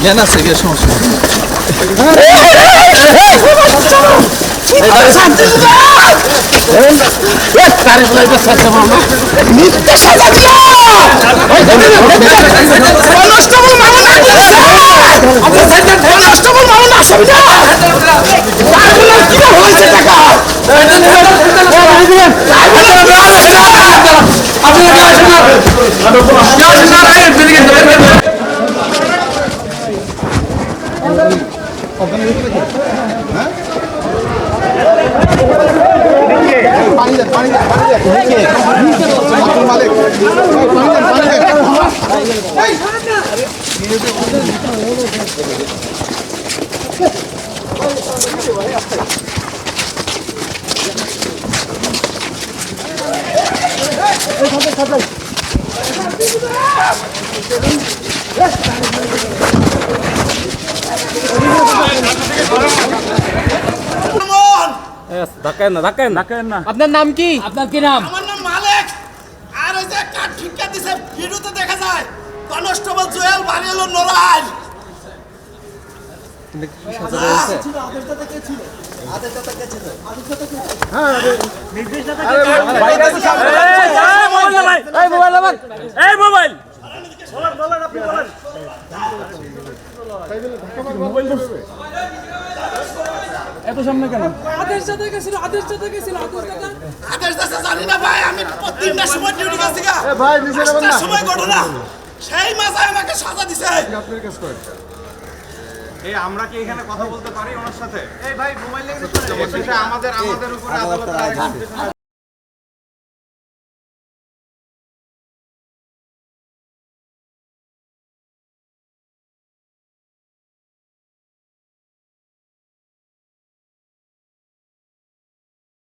জ্ঞান আছে কি সমস্যা আপনার নাম কি? আপনার কি নাম? আমার নাম মালিক। আর ওই যে কাঠ ঠিকা দিছে ভিডিওতে দেখা যায় কনস্টেবল জুয়েল বাড়িল নোরাজ। এত সামনে কেন? আদেশ দাসা জানি না ভাই, আমি 3টার সময় ডিউটি গেছি গা। ভাই নিচে যাবেন না। সময় ঘটনা। সেই মাথায় আমাকে সাজা দিছে। আপনার কাজ করেন। এই আমরা কি এখানে কথা বলতে পারি ওনার সাথে? এই ভাই মোবাইল নিয়ে আমাদের উপরে আদালত